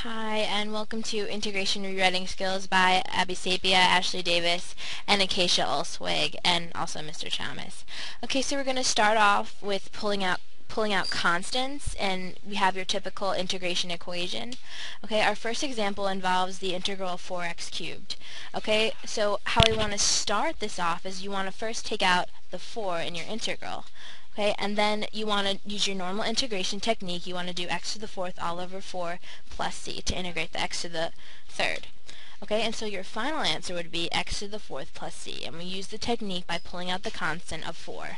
Hi, and welcome to Integration Rewriting Skills by Abby Sapia, Ashlee Davis, and Acacia Olschwang, and also Mr. Chalmers. Okay, so we're going to start off with pulling out constants, and we have your typical integration equation. Okay, our first example involves the integral of 4x cubed. Okay, so how we want to start this off is you want to first take out the 4 in your integral. Okay, and then you want to use your normal integration technique. You want to do x to the fourth all over 4 plus c to integrate the x to the third. Okay, and so your final answer would be x to the fourth plus c, and we use the technique by pulling out the constant of 4.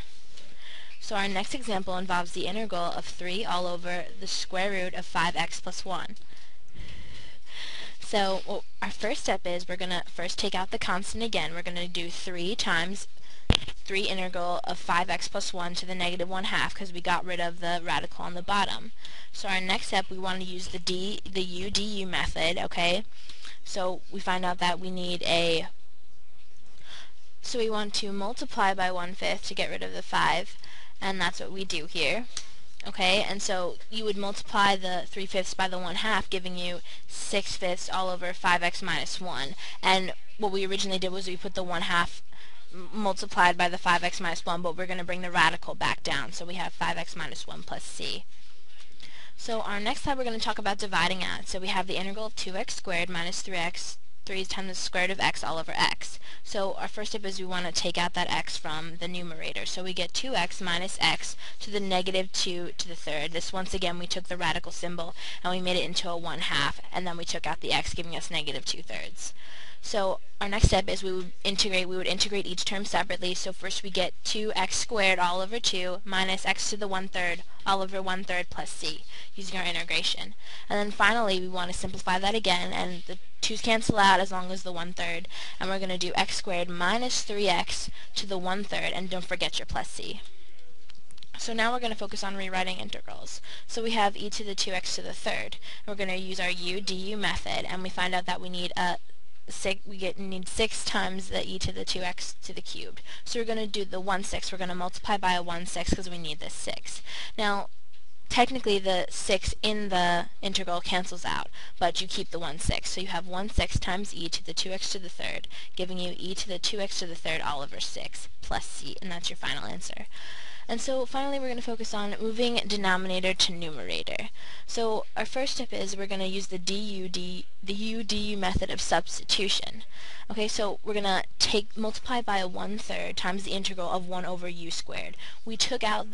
So our next example involves the integral of 3 all over the square root of 5x plus 1. So our first step is we're going to first take out the constant again. We're going to do 3 times 3 integral of 5x plus 1 to the negative 1/2 because we got rid of the radical on the bottom. So our next step, we want to use the u du method, okay? So we find out that we need so we want to multiply by 1/5 to get rid of the 5, and that's what we do here. Okay, and so you would multiply the 3/5 by the 1/2, giving you 6/5 all over 5x minus 1. And what we originally did was we put the 1/2 multiplied by the 5x minus 1, but we're going to bring the radical back down. So we have 5x minus 1 plus c. So our next step, we're going to talk about dividing out. So we have the integral of 2x squared minus 3x, 3 times the square root of x all over x. So our first step is we want to take out that x from the numerator. So we get 2x minus x to the negative 2 to the third. This, once again, we took the radical symbol and we made it into a 1/2, and then we took out the x, giving us negative 2/3. So our next step is we would integrate each term separately. So first we get 2x squared all over 2 minus x to the 1/3 all over 1/3 plus c, using our integration. And then finally we want to simplify that again, and the 2's cancel out as long as the 1/3, and we're going to do x squared minus 3x to the 1/3, and don't forget your plus c. So now we're going to focus on rewriting integrals. So we have e to the 2x to the third. We're going to use our u du method, and we find out that we need need 6 times the e to the 2x to the cubed. So we're going to do the 1/6. We're going to multiply by a 1/6 because we need this 6. Now, technically the 6 in the integral cancels out, but you keep the 1/6. So you have 1/6 times e to the 2x to the third, giving you e to the 2x to the third all over 6 plus c, and that's your final answer. And so finally we're going to focus on moving denominator to numerator. So our first step is we're going to use the u du method of substitution. Okay, so we're going to multiply by a 1/3 times the integral of 1 over u squared. We took out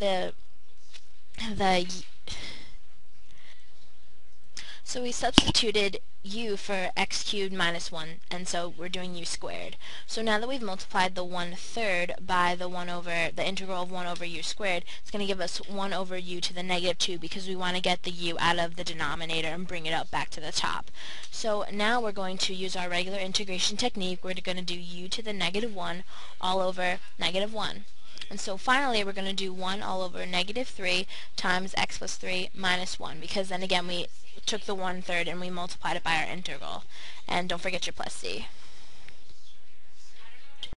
so we substituted u for x cubed minus 1, and so we're doing u squared. So now that we've multiplied the 1/3 by the integral of 1 over u squared, it's going to give us 1 over u to the negative 2 because we want to get the u out of the denominator and bring it up back to the top. So now we're going to use our regular integration technique. We're going to do u to the negative 1 all over negative 1. And so finally we're going to do 1 all over negative 3 times x plus 3 minus 1, because then again we took the 1/3 and we multiplied it by our integral. And don't forget your plus c.